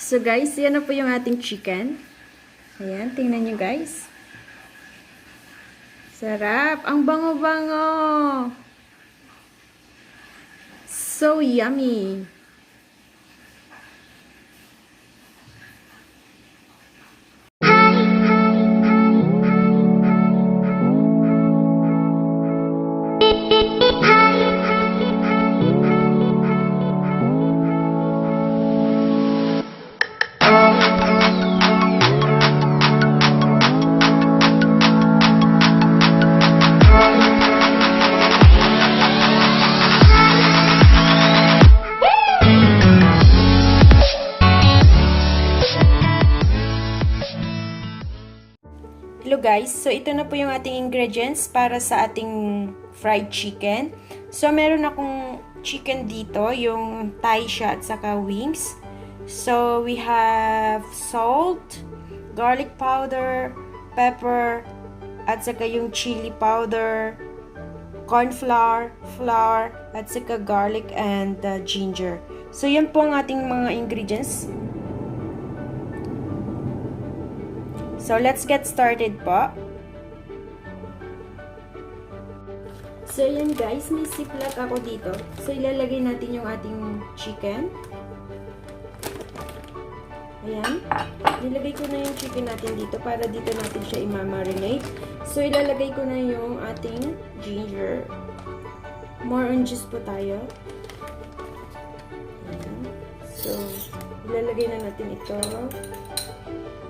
So guys, yan na po yung ating chicken. Ayan, tingnan nyo guys. Sarap! Ang bango-bango! So yummy! Hello guys, so ito na po yung ating ingredients para sa ating fried chicken. So meron akong chicken dito, yung thigh siya at saka wings. So we have salt, garlic powder, pepper, at saka yung chili powder, corn flour, flour, at saka garlic and ginger. So yan po ang ating mga ingredients. So, let's get started po. So, yan guys, may ziplock ako dito. So, ilalagay natin yung ating chicken. Ayan. Nilagay ko na yung chicken natin dito para dito natin siya i-marinate. So, ilalagay ko na yung ating ginger. More on juice po tayo. Ayan. So, ilalagay na natin ito.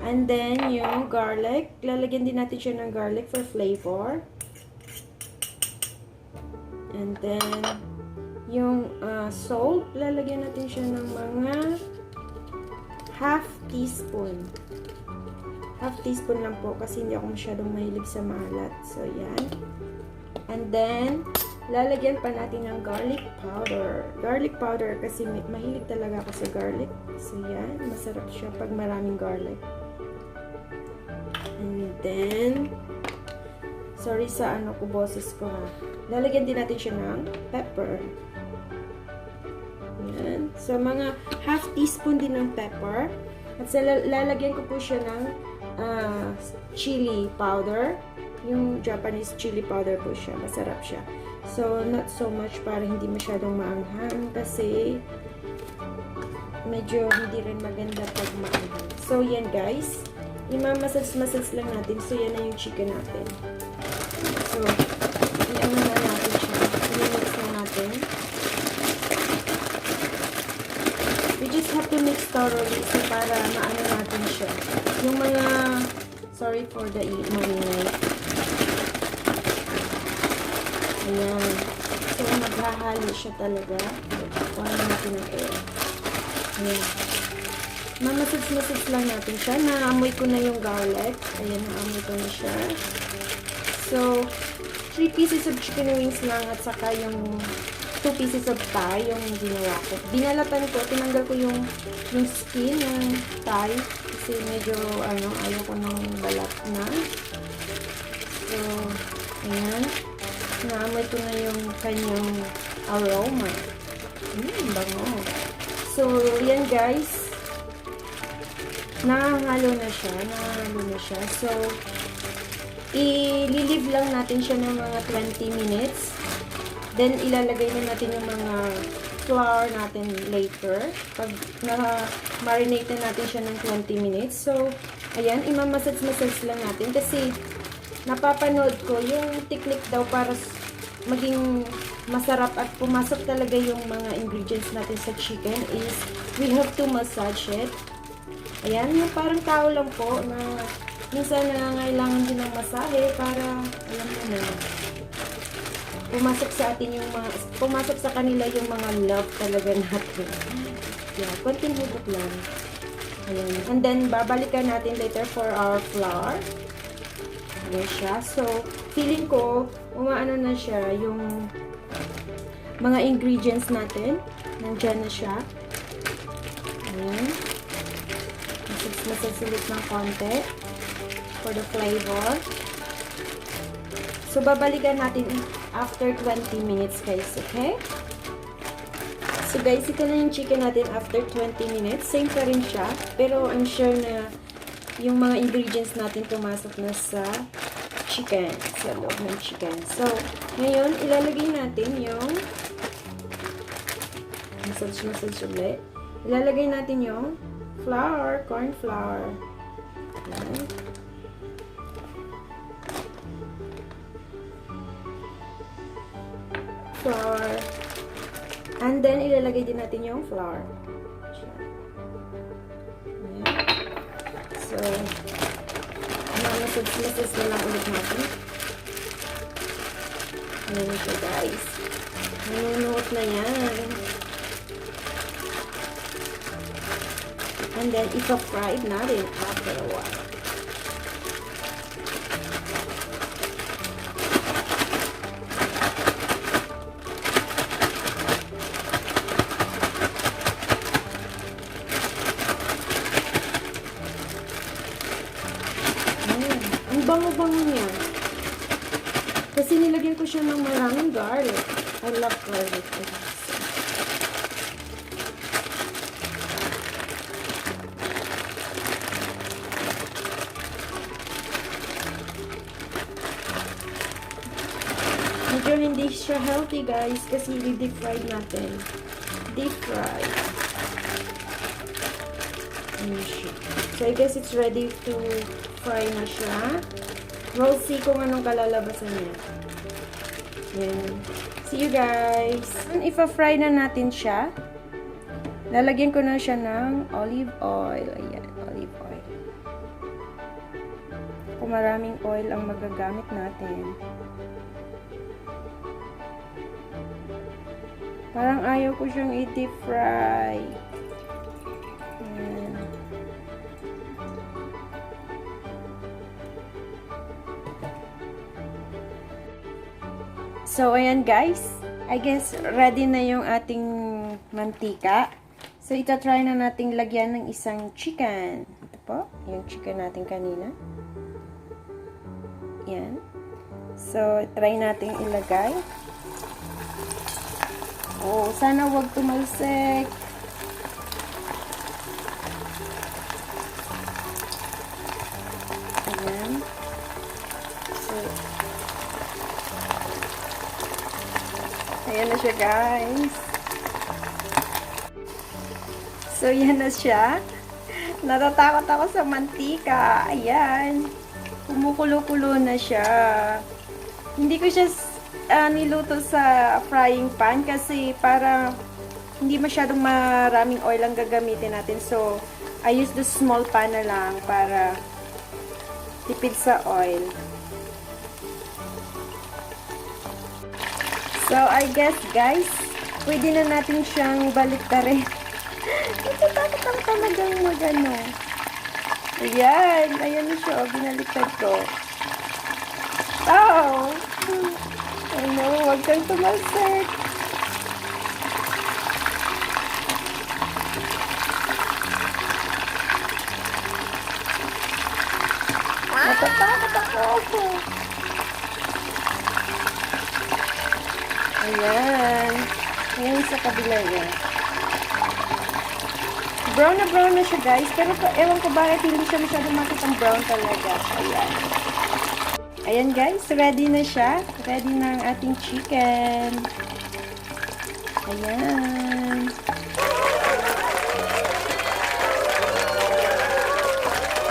And then, yung garlic. Lalagyan din natin siya ng garlic for flavor. And then, yung salt. Lalagyan natin siya ng mga half teaspoon. Half teaspoon lang po kasi hindi ako masyadong mahilig sa maalat. So, yan. And then, lalagyan pa natin ng garlic powder. Garlic powder kasi mahilig talaga ako sa garlic. So, yan. Masarap siya pag maraming garlic. And then, sorry sa ano ko, boses ko ha. Lalagyan din natin siya ng pepper. Ayan. So, mga half teaspoon din ng pepper. At lalagyan ko po siya ng chili powder. Yung Japanese chili powder po siya. Masarap siya. So, not so much para hindi masyadong maanghang kasi medyo hindi rin maganda pag maanghang. So, yan guys. Ima-massage lang natin. So, yan na yung chicken natin. So, i-ano na natin siya. I-mix na natin. We just have to mix thoroughly so para maano natin siya. Yung mga, sorry for the maingay. Ayan. So, maghahalo siya talaga. Kuha natin ang air. Ayan. Mamassage lang natin siya. Naamoy ko na yung garlic. Ayan, naamoy ko na siya. So, 3 pieces of chicken wings lang at saka yung 2 pieces of thigh yung ginawa ko. Binalatan ko, tinanggal ko yung skin ng thigh kasi medyo, ayaw ko ng balat na. So, ayan. Naamoy ko na yung kanyang aroma. Bango. So, yan guys. Nahalo na siya. So, i-leave lang natin siya ng mga 20 minutes. Then, ilalagay na natin yung mga flour natin later. Pag na-marinate na natin siya ng 20 minutes. So, ayan, imamassage lang natin. Kasi, napapanood ko, yung technique daw para maging masarap at pumasok talaga yung mga ingredients natin sa chicken is, we have to massage it. Ayan, yung parang tao lang po na minsan nangangailangan din ng masahe para, alam mo na, pumasok sa atin yung mga, pumasok sa kanila yung mga love talaga natin. Yeah, konting hugot lang. Ayan. And then, babalikan natin later for our flour. Ayan siya. So, feeling ko, umaano na siya yung mga ingredients natin. Nandyan na siya. Ayan. Masasilit ng konti for the flavor. So, babalikan natin after 20 minutes guys, okay? So guys, ito na yung chicken natin after 20 minutes. Same pa rin siya. Pero I'm sure na yung mga ingredients natin pumasok na sa chicken. Sa loob ng chicken. So, ngayon, ilalagay natin yung massage ulit. Ilalagay natin yung flour, corn flour. Ayan. Flour. And then, ilalagay din natin yung flour. Ayan. So, massage na lang ulit natin. Ayan siya, guys. Nanunuot na yan. And then, ipa-fry natin after a while. Ang bango-bango niya. Kasi nilagyan ko siya ng maraming garlic. I love garlic. Medyo hindi siya healthy, guys, kasi i-deep fry natin. Deep fry. So, I guess it's ready to fry na siya. We'll see kung anong kalalabasan niya. Yan. See you guys! Ipa-fry na natin siya. Lalagyan ko na siya ng olive oil. Ayan, olive oil. Kung maraming oil ang magagamit natin. Parang ayaw ko siyang i-deep fry. Ayan. So, ayan guys. I guess, ready na yung ating mantika. So, itatry na nating lagyan ng isang chicken. Ito po, yung chicken natin kanina. Ayan. So, try nating ilagay. Oh, sana wag tumalsik. Ayan. So, ayan na siya, guys. So, yan na siya. Natatakot ako sa mantika. Ayan. Kumukulo-kulo na siya. Hindi ko siya niluto sa frying pan kasi para hindi masyadong maraming oil ang gagamitin natin. So, I use the small pan na lang para tipid sa oil. So, I guess guys, pwede na natin siyang baliktarin. Natatakot ako talagang magano. Ayan, ayan na siya. Binaliktad ko. Oh! Ano, huwag kang tumalsik. Natatakot ako. Ayan. Ayan sa kabila niya. Brown na siya, guys. Pero ewan ko bakit hindi siya masyadong makitang brown talaga. Ayan. Ayan guys, ready na siya. Ready na ang ating chicken. Ayan.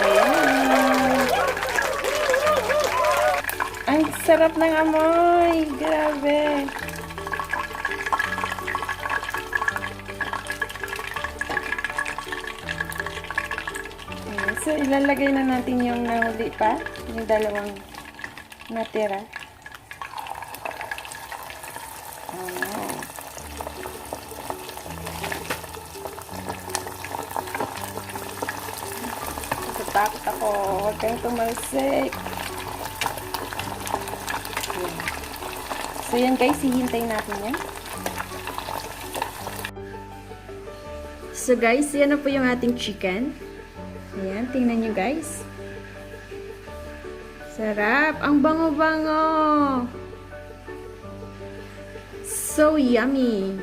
Ayan. Ang sarap ng amoy. Grabe. Ayan. So, ilalagay na natin yung nahuli pa. Yung dalawang natira. Oh. Natatakot ako. Huwag kang tumalsik. Ayan. So, yan guys. Hihintayin natin yan. So, guys. Yan na po yung ating chicken. Ayan. Tingnan nyo guys. Sarap! Ang bango-bango! So yummy!